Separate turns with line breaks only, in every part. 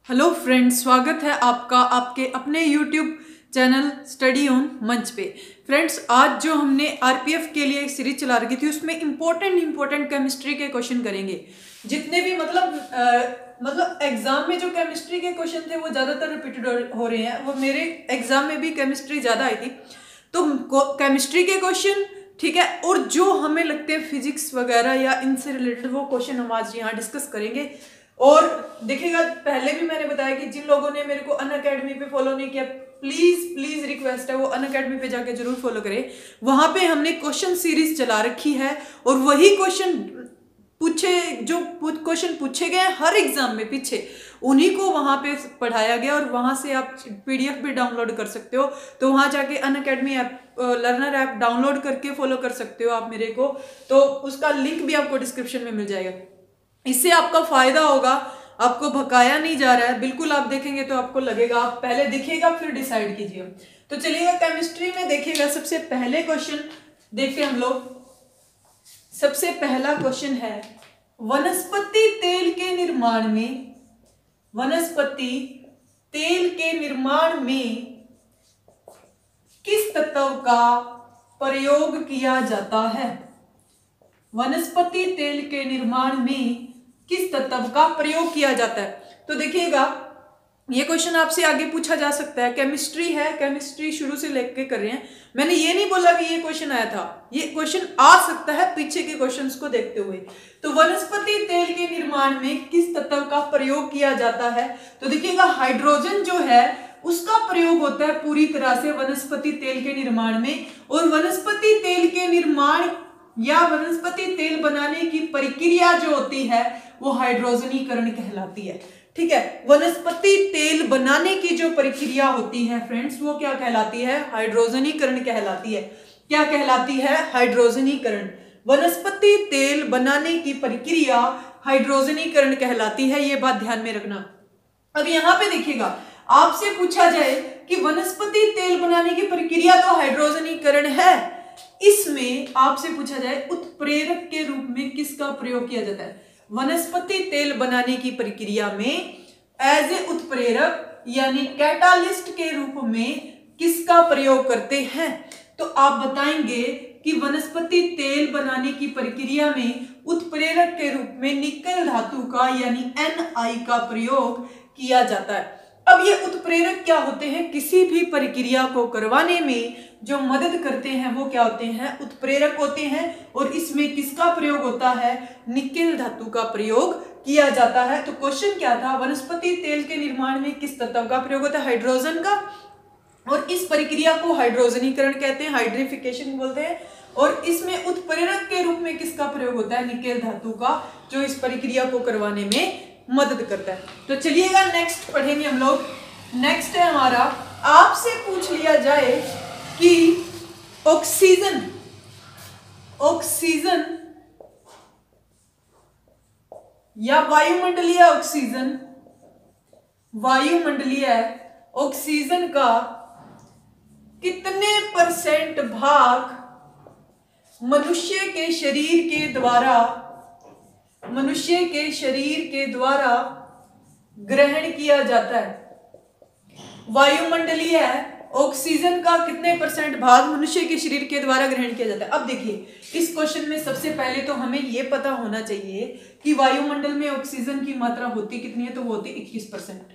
Hello friends, स्वागत है आपका आपके अपने यूट्यूब चैनल स्टडी ऑन मंच पे। फ्रेंड्स, आज जो हमने आरपीएफ के लिए एक सीरीज चला रखी थी उसमें इंपॉर्टेंट केमिस्ट्री के क्वेश्चन करेंगे। जितने भी मतलब एग्जाम में जो केमिस्ट्री के क्वेश्चन थे वो ज़्यादातर रिपीटेड हो रहे हैं। वो मेरे एग्जाम में भी केमिस्ट्री ज़्यादा आई थी, तो केमिस्ट्री के क्वेश्चन ठीक है, और जो हमें लगते हैं फिजिक्स वगैरह या इनसे रिलेटेड वो क्वेश्चन हम आज यहाँ डिस्कस करेंगे। और देखिएगा, पहले भी मैंने बताया कि जिन लोगों ने मेरे को अनअकैडमी पे फॉलो नहीं किया, प्लीज रिक्वेस्ट है वो अनअकैडमी पे जाके जरूर फॉलो करें। वहां पे हमने क्वेश्चन सीरीज चला रखी है और वही क्वेश्चन पूछे गए हर एग्जाम में पीछे, उन्हीं को वहां पे पढ़ाया गया और वहां से आप पीडीएफ भी डाउनलोड कर सकते हो। तो वहां जाके Unacademy app learner app download करके फॉलो कर सकते हो आप मेरे को। तो उसका लिंक भी आपको डिस्क्रिप्शन में मिल जाएगा। इससे आपका फायदा होगा, आपको भकाया नहीं जा रहा है, बिल्कुल। आप देखेंगे तो आपको लगेगा, आप पहले देखिएगा फिर डिसाइड कीजिए। तो चलिएगा, केमिस्ट्री में देखिएगा, सबसे पहले क्वेश्चन देखते हैं हम लोग। सबसे पहला क्वेश्चन है, वनस्पति तेल के निर्माण में किस तत्व का प्रयोग किया जाता है? वनस्पति तेल के निर्माण में किस तत्व का प्रयोग किया जाता है? तो देखिएगा, ये क्वेश्चन आपसे आगे पूछा जा सकता है। केमिस्ट्री है, केमिस्ट्री शुरू से लेके कर रहे हैं। मैंने ये नहीं बोला कि ये क्वेश्चन आया था, ये क्वेश्चन आ सकता है पीछे के क्वेश्चंस को देखते हुए। तो वनस्पति तेल के निर्माण में किस तत्व का प्रयोग किया जाता है? तो देखिएगा, हाइड्रोजन जो है उसका प्रयोग होता है पूरी तरह से वनस्पति तेल के निर्माण में। और वनस्पति तेल के निर्माण या वनस्पति तेल बनाने की प्रक्रिया जो होती है वो हाइड्रोजनीकरण कहलाती है। ठीक है, वनस्पति तेल बनाने की जो प्रक्रिया होती है फ्रेंड्स, वो क्या कहलाती है? हाइड्रोजनीकरण कहलाती है। क्या कहलाती है? हाइड्रोजनीकरण। वनस्पति तेल बनाने की प्रक्रिया हाइड्रोजनीकरण कहलाती है, ये बात ध्यान में रखना। अब यहाँ पे देखिएगा, आपसे पूछा जाए कि वनस्पति तेल बनाने की प्रक्रिया तो हाइड्रोजनीकरण है, इसमें आपसे पूछा जाए उत्प्रेरक के रूप में किसका प्रयोग किया जाता है? वनस्पति तेल बनाने की प्रक्रिया में एज ए उत्प्रेरक यानी कैटालिस्ट के रूप में किसका प्रयोग करते हैं? तो आप बताएंगे कि वनस्पति तेल बनाने की प्रक्रिया में उत्प्रेरक के रूप में निकल धातु का यानी Na का प्रयोग किया जाता है। अब ये उत्प्रेरक क्या होते हैं? किसी भी प्रक्रिया को करवाने में जो मदद करते हैं वो क्या होते हैं? उत्प्रेरक होते हैं। और इसमें किसका प्रयोग होता है? निकेल धातु का प्रयोग किया जाता है। तो क्वेश्चन क्या था? वनस्पति तेल के निर्माण में किस तत्व का प्रयोग होता है? हाइड्रोजन का। और इस प्रक्रिया को हाइड्रोजनीकरण कहते हैं, हाइड्रिफिकेशन बोलते हैं। और इसमें उत्प्रेरक के रूप में किसका प्रयोग होता है? निकेल धातु का, जो इस प्रक्रिया को करवाने में मदद करता है। तो चलिएगा, नेक्स्ट पढ़ेंगे हम लोग। नेक्स्ट है हमारा, आपसे पूछ लिया जाए कि ऑक्सीजन या वायुमंडलीय ऑक्सीजन का कितने परसेंट भाग मनुष्य के शरीर के द्वारा ग्रहण किया जाता है? वायुमंडलीय ऑक्सीजन का कितने परसेंट भाग मनुष्य के शरीर के द्वारा ग्रहण किया जाता है? अब देखिए, इस क्वेश्चन में सबसे पहले तो हमें यह पता होना चाहिए कि वायुमंडल में ऑक्सीजन की मात्रा होती कितनी है? तो वो होती 21%।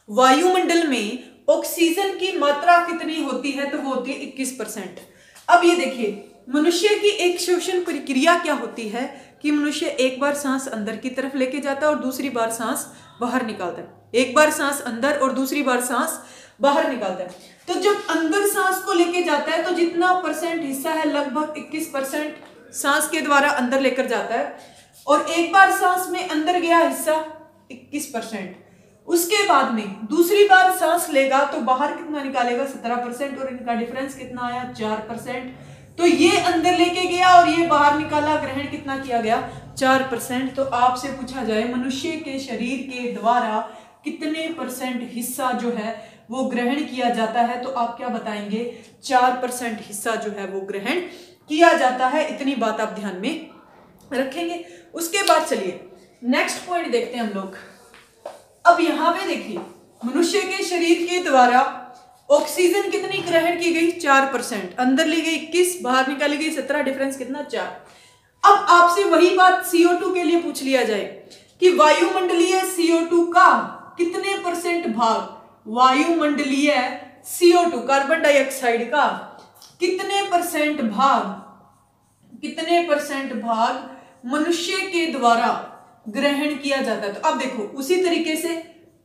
वायुमंडल में ऑक्सीजन की मात्रा कितनी होती है? तो वो होती है 21%। अब ये देखिए, मनुष्य की एक श्वसन प्रक्रिया क्या होती है कि मनुष्य एक बार सांस अंदर की तरफ लेके जाता है और दूसरी बार सांस बाहर निकालता है। एक बार सांस अंदर और दूसरी बार सांस बाहर निकालता है। तो जब अंदर सांस को लेके जाता है तो जितना परसेंट हिस्सा है, लगभग 21% सांस के द्वारा अंदर लेकर जाता है। और एक बार सांस में अंदर गया हिस्सा 21%। उसके बाद में दूसरी बार सांस लेगा तो बाहर कितना निकालेगा? 17%। और इनका डिफरेंस कितना आया? 4%। तो ये अंदर लेके गया और ये बाहर निकाला, ग्रहण कितना किया गया? 4%। तो आपसे पूछा जाए मनुष्य के शरीर के द्वारा कितने परसेंट हिस्सा जो है वो ग्रहण किया जाता है? तो आप क्या बताएंगे? 4% हिस्सा जो है वो ग्रहण किया जाता है। इतनी बात आप ध्यान में रखेंगे। उसके बाद चलिए नेक्स्ट पॉइंट देखते हैं हम लोग। अब यहां पे देखिए, मनुष्य के शरीर के द्वारा ऑक्सीजन कितनी ग्रहण की गई? 4%। अंदर ली गई 21, बाहर निकाली गई 17, डिफरेंस कितना? 4। अब आपसे वही बात CO2 के लिए पूछ लिया जाए कि वायुमंडलीय CO2 का कितने परसेंट भाग, वायुमंडलीय CO2 कार्बन डाइऑक्साइड का कितने परसेंट भाग मनुष्य के द्वारा ग्रहण किया जाता है? तो अब देखो, उसी तरीके से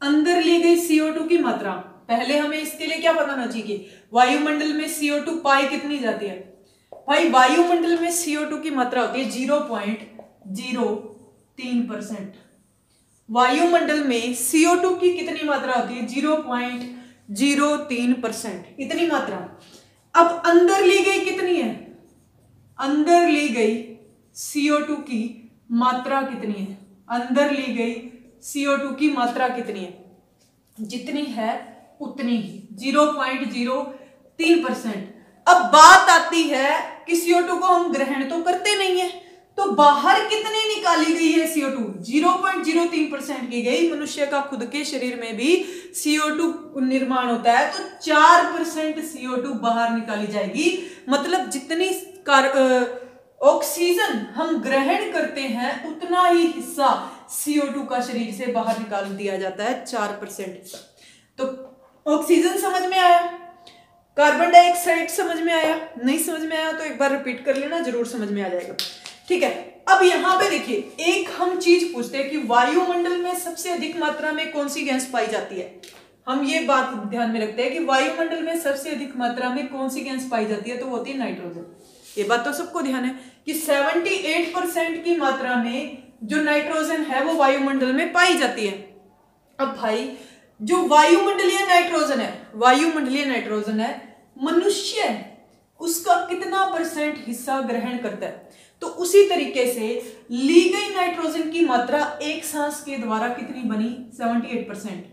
अंदर ली गई CO2 की मात्रा, पहले हमें इसके लिए क्या पता होना चाहिए, वायुमंडल में CO2 पाई कितनी जाती है? भाई वायुमंडल में CO2 की मात्रा होती है 0.03%। वायुमंडल में CO2 की कितनी मात्रा होती है? 0.03%, इतनी मात्रा। अब अंदर ली गई कितनी है? अंदर ली गई CO2 की मात्रा कितनी है? अंदर ली गई CO2 की मात्रा कितनी है? जितनी है उतनी ही, 0.03%। अब बात आती है कि CO2 को हम ग्रहण तो करते नहीं है, तो बाहर कितनी निकाली गई है CO2? 0.03% की गई। मनुष्य का खुद के शरीर में भी CO2 निर्माण होता है, तो 4% CO2 बाहर निकाली जाएगी। मतलब जितनी ऑक्सीजन हम ग्रहण करते हैं उतना ही हिस्सा CO2 का शरीर से बाहर निकाल दिया जाता है, 4% हिस्सा। तो ऑक्सीजन समझ में आया? कार्बन डाइऑक्साइड समझ में आया? नहीं समझ में आया तो एक बार रिपीट कर लेना, जरूर समझ में आ जाएगा। ठीक है, अब यहां पे देखिए, एक हम चीज पूछते हैं कि वायुमंडल में सबसे अधिक मात्रा में कौन सी गैस पाई जाती है। हम ये बात ध्यान में रखते हैं कि वायुमंडल में सबसे अधिक मात्रा में कौन सी गैस पाई जाती है, तो वो होती है नाइट्रोजन। ये बात तो सबको ध्यान है कि 78% की मात्रा में जो नाइट्रोजन है वो वायुमंडल में पाई जाती है। अब भाई जो वायुमंडलीय नाइट्रोजन है, मनुष्य उसका कितना % हिस्सा ग्रहण करता है? तो उसी तरीके से ली गई नाइट्रोजन की मात्रा एक सांस के द्वारा कितनी बनी? 78%।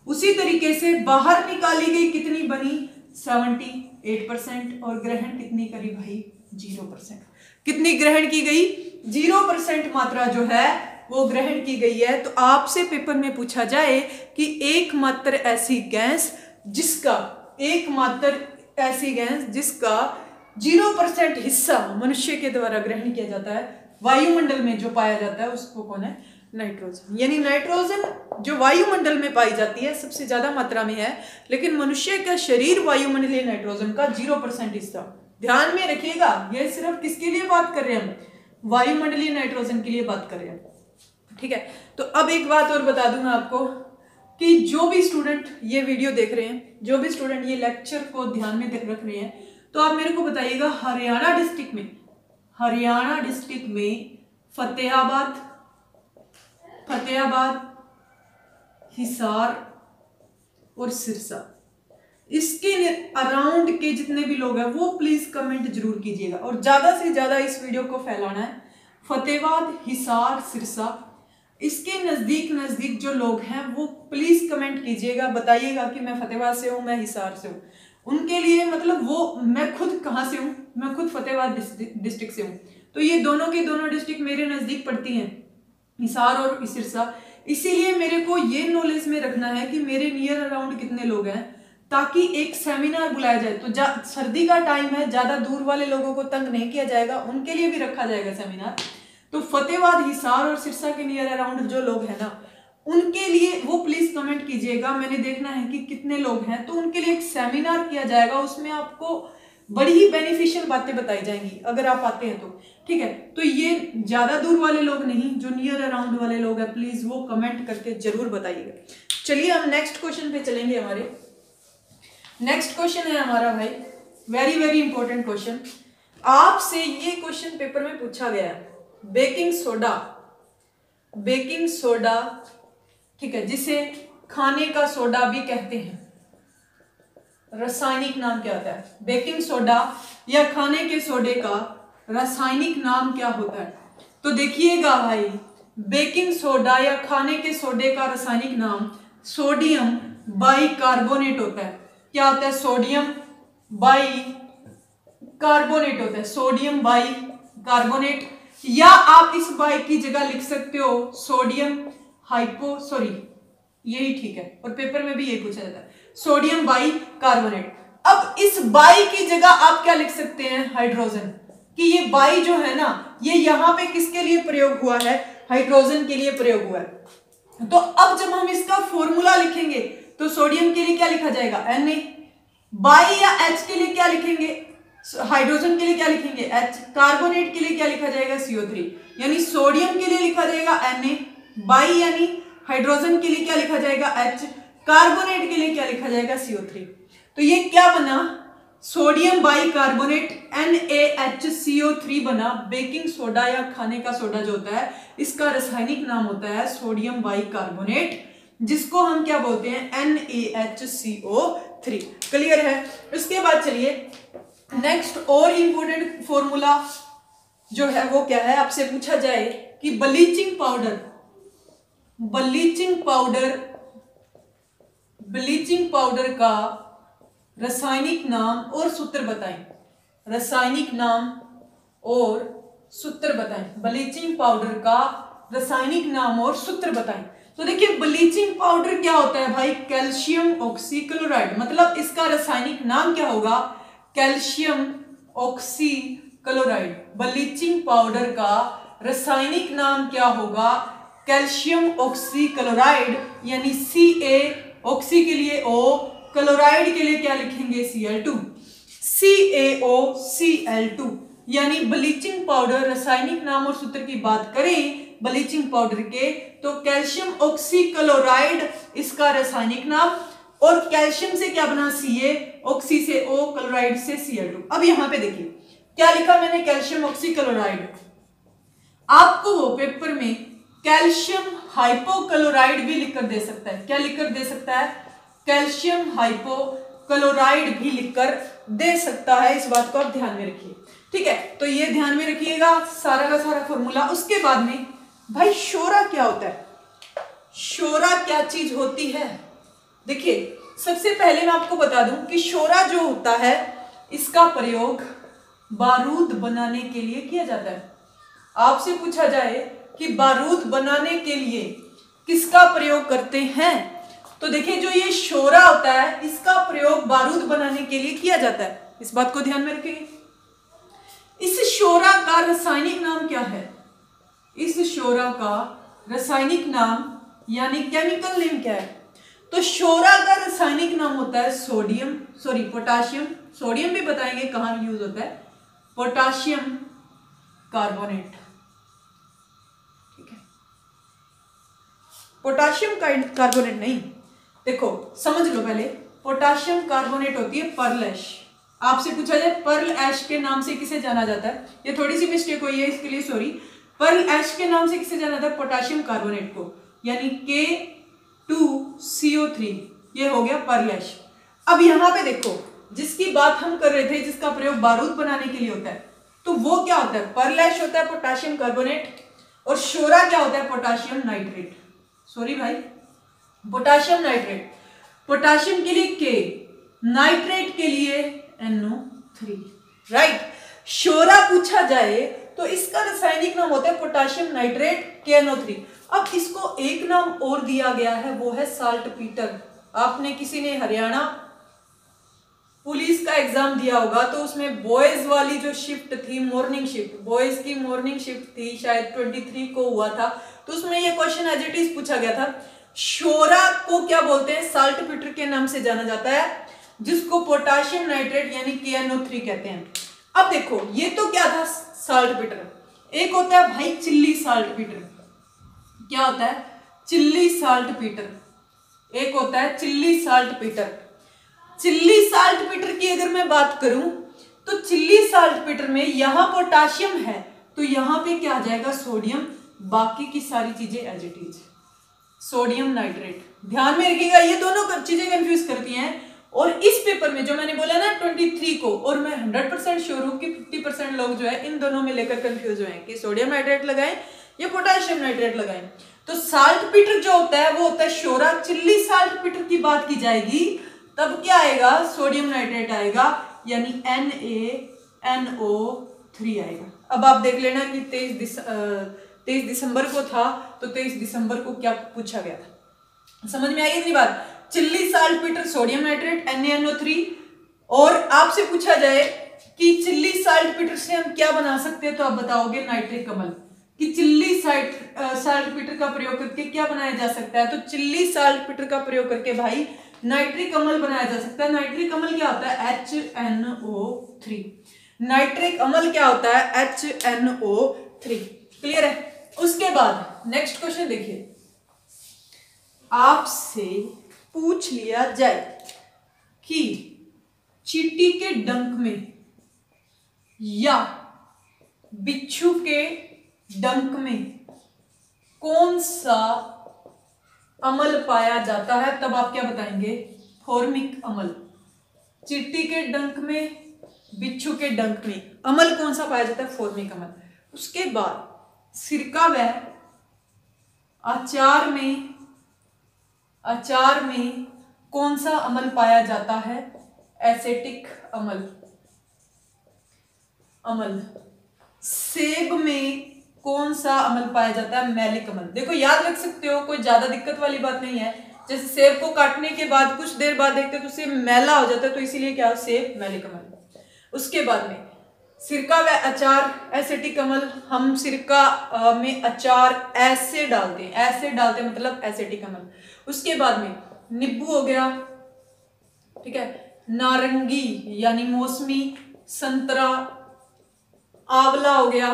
उसी तरीके से बाहर निकाली गई कितनी बनी? 78%। और ग्रहण कितनी करी भाई? 0%। कितनी ग्रहण की गई? 0% मात्रा जो है वो ग्रहण की गई है। तो आपसे पेपर में पूछा जाए कि एकमात्र ऐसी गैस जिसका 0% हिस्सा मनुष्य के द्वारा ग्रहण किया जाता है, वायुमंडल में जो पाया जाता है, उसको कौन है? नाइट्रोजन। यानी नाइट्रोजन जो वायुमंडल में पाई जाती है सबसे ज्यादा मात्रा में है, लेकिन मनुष्य का शरीर वायुमंडलीय नाइट्रोजन का 0% हिस्सा। ध्यान में रखिएगा, यह सिर्फ किसके लिए बात कर रहे हैं हम? वायुमंडलीय नाइट्रोजन के लिए बात कर रहे हैं। ठीक है, तो अब एक बात और बता दूं मैं आपको कि जो भी स्टूडेंट ये वीडियो देख रहे हैं, जो भी स्टूडेंट ये लेक्चर को ध्यान में रख रहे हैं, तो आप मेरे को बताइएगा, हरियाणा डिस्ट्रिक्ट में फतेहाबाद, हिसार और सिरसा, इसके अराउंड के जितने भी लोग हैं वो प्लीज कमेंट जरूर कीजिएगा, और ज्यादा से ज्यादा इस वीडियो को फैलाना है। फतेहाबाद, हिसार, सिरसा, इसके नजदीक जो लोग हैं वो प्लीज कमेंट कीजिएगा, बताइएगा कि मैं फतेहाबाद से हूँ, मैं हिसार से हूँ। उनके लिए मतलब वो, मैं खुद कहाँ से हूँ, मैं खुद फतेहाबाद डिस्ट्रिक्ट से हूँ, तो ये दोनों के दोनों डिस्ट्रिक्ट मेरे नजदीक पड़ती हैं, हिसार और सिरसा। इसीलिए मेरे को ये नॉलेज में रखना है कि मेरे नियर अराउंड कितने लोग हैं, ताकि एक सेमिनार बुलाया जाए। तो सर्दी का टाइम है, ज्यादा दूर वाले लोगों को तंग नहीं किया जाएगा, उनके लिए भी रखा जाएगा सेमिनार। तो फतेहाबाद, हिसार और सिरसा के नियर अराउंड जो लोग हैं ना, उनके लिए वो प्लीज कमेंट कीजिएगा। मैंने देखना है कि कितने लोग हैं, तो उनके लिए एक सेमिनार किया जाएगा, उसमें आपको बड़ी ही बेनिफिशियल बातें बताई जाएंगी अगर आप आते हैं तो। ठीक है, तो ये ज्यादा दूर वाले लोग नहीं, जो नियर अराउंड वाले लोग हैं, प्लीज वो कमेंट करके जरूर बताइएगा। चलिए हम नेक्स्ट क्वेश्चन पे चलेंगे। हमारे नेक्स्ट क्वेश्चन है हमारा भाई वेरी वेरी इंपॉर्टेंट क्वेश्चन। आपसे ये क्वेश्चन पेपर में पूछा गया है। बेकिंग सोडा, ठीक है, जिसे खाने का सोडा भी कहते हैं, रासायनिक नाम क्या होता है? बेकिंग सोडा या खाने के सोडे का रासायनिक नाम क्या होता है? तो देखिएगा भाई, बेकिंग सोडा या खाने के सोडे का रासायनिक नाम सोडियम बाइकार्बोनेट होता है। क्या होता है? सोडियम बाइकार्बोनेट होता है, सोडियम बाइकार्बोनेट। या आप इस बाई की जगह लिख सकते हो सोडियम यही ठीक है, और पेपर में भी यही पूछा जाता है, सोडियम बाई कार्बोनेट। अब इस बाई की जगह आप क्या लिख सकते हैं, हाइड्रोजन, कि ये बाई जो है ना, ये यहां पे किसके लिए प्रयोग हुआ है, हाइड्रोजन के लिए प्रयोग हुआ है। तो अब जब हम इसका फॉर्मूला लिखेंगे तो सोडियम के लिए क्या लिखा जाएगा, Na, बाई या H के लिए क्या लिखेंगे, हाइड्रोजन के लिए क्या लिखेंगे H, कार्बोनेट के लिए क्या लिखा जाएगा CO3, यानी सोडियम के लिए लिखा जाएगा Na, बाई यानी हाइड्रोजन के लिए क्या लिखा जाएगा H, कार्बोनेट के लिए क्या लिखा जाएगा CO3। तो ये क्या बना, सोडियम बाई कार्बोनेट NaHCO3 बना। बेकिंग सोडा या खाने का सोडा जो होता है, इसका रासायनिक नाम होता है सोडियम बाई कार्बोनेट, जिसको हम क्या बोलते हैं, NaHCO3। क्लियर है। उसके बाद चलिए नेक्स्ट और इंपॉर्टेंट फॉर्मूला जो है वो क्या है, आपसे पूछा जाए कि ब्लीचिंग पाउडर का रासायनिक नाम और सूत्र बताएं, रासायनिक नाम और सूत्र बताएं, ब्लीचिंग पाउडर का रासायनिक नाम और सूत्र बताएं। तो देखिए ब्लीचिंग पाउडर क्या होता है भाई, कैल्शियम ऑक्सीक्लोराइड, मतलब इसका रासायनिक नाम क्या होगा, कैल्शियम ऑक्सीक्लोराइड। ब्लीचिंग पाउडर का रासायनिक नाम क्या होगा, कैल्शियम ऑक्सीक्लोराइड, यानी Ca, ऑक्सी के लिए O, क्लोराइड के लिए क्या लिखेंगे Cl2, CaOCl2। यानी ब्लीचिंग पाउडर रासायनिक नाम और सूत्र की बात करें ब्लीचिंग पाउडर के, तो कैल्शियम ऑक्सीक्लोराइड इसका रासायनिक नाम, और कैल्शियम से क्या बना Ca, ऑक्सी से O, क्लोराइड से Cl2। अब यहां पे देखिए क्या लिखा मैंने, कैल्शियम ऑक्सीक्लोराइड। आपको वो पेपर में कैल्शियम हाइपोक्लोराइड भी लिखकर दे सकता है, क्या लिखकर दे सकता है, कैल्शियम हाइपोक्लोराइड भी लिखकर दे सकता है। इस बात को आप ध्यान में रखिए, ठीक है। तो ये ध्यान में रखिएगा सारा का सारा फॉर्मूला। उसके बाद में भाई शोरा क्या होता है, शोरा क्या चीज होती है। देखिए सबसे पहले मैं आपको बता दूं कि शोरा जो होता है इसका प्रयोग बारूद बनाने के लिए किया जाता है। आपसे पूछा जाए कि बारूद बनाने के लिए किसका प्रयोग करते हैं, तो देखिए जो ये शोरा होता है इसका प्रयोग बारूद बनाने के लिए किया जाता है। इस बात को ध्यान में रखिए। इस शोरा का रासायनिक नाम क्या है, इस शोरा का रासायनिक नाम यानी केमिकल नेम क्या है, तो शोरा का रासायनिक नाम होता है पोटाशियम, सोडियम भी बताएंगे कहां यूज होता है, पोटाशियम कार्बोनेट, ठीक है। पोटाशियम कार्बोनेट नहीं, देखो समझ लो पहले, पोटाशियम कार्बोनेट होती है पर्ल ऐश। आपसे पूछा जाए पर्ल ऐश के नाम से किसे जाना जाता है, ये थोड़ी सी मिस्टेक हुई है इसके लिए सॉरी। पर्ल ऐश के नाम से किसे जाना जाता है, पोटाशियम कार्बोनेट को, यानी K2CO3, ये हो गया पर्ल ऐश। अब यहां पे देखो जिसकी बात हम कर रहे थे जिसका प्रयोग बारूद बनाने के लिए होता है, तो वो क्या होता है, पर्ल ऐश होता है पोटाशियम कार्बोनेट, और शोरा क्या होता है, पोटाशियम नाइट्रेट, सॉरी भाई पोटाशियम नाइट्रेट। पोटाशियम के लिए K, नाइट्रेट के लिए NO3, राइट। शोरा पूछा जाए तो इसका रासायनिक नाम होता है पोटाशियम नाइट्रेट KNO3। अब इसको एक नाम और दिया गया है, वो है साल्ट पीटर। आपने किसी ने हरियाणा पुलिस का एग्जाम दिया होगा तो उसमें बॉयज वाली जो शिफ्ट थी, मॉर्निंग शिफ्ट, बॉयज की मॉर्निंग शिफ्ट थी, शायद 23 को हुआ था, तो उसमें ये क्वेश्चन एज इट इज पूछा गया था। शोरा को क्या बोलते हैं, साल्ट पीटर के नाम से जाना जाता है, जिसको पोटाशियम नाइट्रेट यानी KNO3 कहते हैं। अब देखो ये तो क्या था साल्ट पीटर, एक होता है भाई चिल्ली साल्ट पीटर, क्या होता है चिल्ली साल्ट पीटर, एक होता है chilli salt Peter. Chilli salt Peter की अगर मैं बात करूं तो चिल्ली साल्ट पीटर में यहां पोटाशियम है तो यहां पे क्या आ जाएगा सोडियम, बाकी की सारी चीजें as it is sodium nitrate. ध्यान में रखिएगा ये दोनों चीजें कंफ्यूज करती हैं, और इस पेपर में जो मैंने बोला ना 23 को, और मैं 100% श्योर हूं कि 50% लोग जो है इन दोनों में लेकर कंफ्यूज हुए हैं कि सोडियम नाइट्रेट लगाएं या पोटाशियम नाइट्रेट लगाएं। तो साल्ट पीटर जो होता है वो होता है शोरा। चिल्ली साल्ट पीटर की बात की जाएगी तब क्या आएगा, सोडियम नाइट्रेट आएगा, यानी NaNO3 आएगा। अब आप देख लेना कि 23 दिसंबर को था तो 23 दिसंबर को क्या पूछा गया था। समझ में आई इतनी बात? Chilli salt Peter sodium nitrate NaNO3। और आपसे पूछा जाए कि चिल्ली साल्ट पीटर से हम क्या बना सकते हैं, तो आप बताओगे नाइट्रिक अम्ल। कि चिल्ली साल्ट पीटर का प्रयोग करके क्या बनाया जा सकता है, तो चिल्ली साल्ट पीटर का प्रयोग करके भाई नाइट्रिक अम्ल बनाया जा सकता है। नाइट्रिक अम्ल क्या होता है? HNO3। नाइट्रिक अम्ल क्या होता है? HNO3। क्लियर है? उसके बाद नेक्स्ट क्वेश्चन देखिए, आपसे पूछ लिया जाए कि चींटी के डंक में या बिच्छू के डंक में कौन सा अम्ल पाया जाता है, तब आप क्या बताएंगे? फॉर्मिक अम्ल। चींटी के डंक में, बिच्छू के डंक में अम्ल कौन सा पाया जाता है? फॉर्मिक अम्ल। उसके बाद सिरका व अचार में कौन सा अम्ल पाया जाता है? एसेटिक अम्ल। सेब में कौन सा अम्ल पाया जाता है? मैलिक अम्ल। देखो याद रख सकते हो, कोई ज्यादा दिक्कत वाली बात नहीं है। जैसे सेब को काटने के बाद कुछ देर बाद देखते तो सेब मैला हो जाता है, तो इसीलिए क्या? सेब मैलिक अम्ल। उसके बाद में सिरका व अचार एसिटिक अम्ल। हम सिरका में अचार ऐसे डालते हैं मतलब एसिटिक अम्ल। उसके बाद में नींबू हो गया, ठीक है, नारंगी यानी मौसमी, संतरा, आंवला हो गया,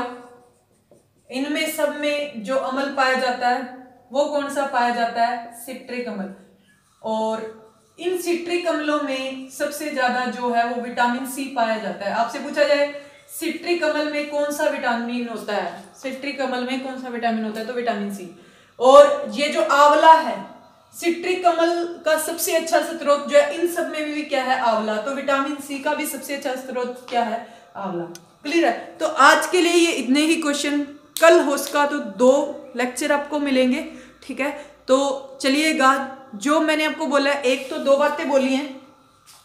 इनमें सब में जो अम्ल पाया जाता है वो कौन सा पाया जाता है? सिट्रिक अम्ल। और इन सिट्रिक अम्लों में सबसे ज्यादा जो है वो विटामिन सी पाया जाता है। आपसे पूछा जाए सिट्रिक अम्ल में कौन सा विटामिन होता है, सिट्रिक अम्ल में कौन सा विटामिन होता है, तो विटामिन सी। और ये जो आंवला है, सिट्रिक अम्ल का सबसे अच्छा स्रोत जो है इन सब में भी क्या है? आंवला। तो विटामिन सी का भी सबसे अच्छा स्रोत क्या है? आंवला। क्लियर है? तो आज के लिए ये इतने ही क्वेश्चन, कल हो सका तो 2 लेक्चर आपको मिलेंगे, ठीक है। तो चलिएगा, जो मैंने आपको बोला, एक तो 2 बातें बोली हैं,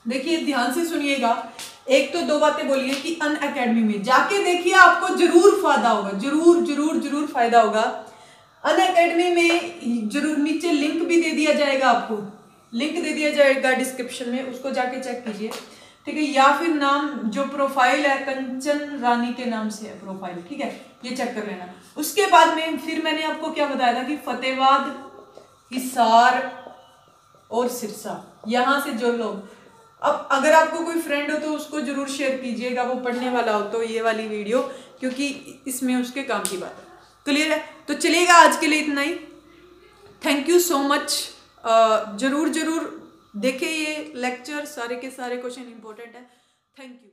देखिए ध्यान से सुनिएगा। एक तो 2 बातें बोली है कि अनअकैडमी में जाके देखिए, आपको जरूर फायदा होगा, जरूर फायदा होगा। अनअकैडमी में जरूर नीचे लिंक भी दे दिया जाएगा, आपको लिंक दे दिया जाएगा डिस्क्रिप्शन में, उसको जाके चेक कीजिए, ठीक है। या फिर नाम जो प्रोफाइल है कंचन रानी के नाम से है प्रोफाइल, ठीक है, ये चेक कर लेना। उसके बाद में फिर मैंने आपको क्या बताया था कि फतेहाबाद, हिसार और सिरसा, यहां से जो लोग, अब अगर आपको कोई फ्रेंड हो तो उसको जरूर शेयर कीजिएगा, वो पढ़ने वाला हो तो ये वाली वीडियो, क्योंकि इसमें उसके काम की बात है। क्लियर है? तो चलिएगा, आज के लिए इतना ही। Thank you so much. जरूर देखें ये लेक्चर, सारे के सारे क्वेश्चन इंपॉर्टेंट है। Thank you.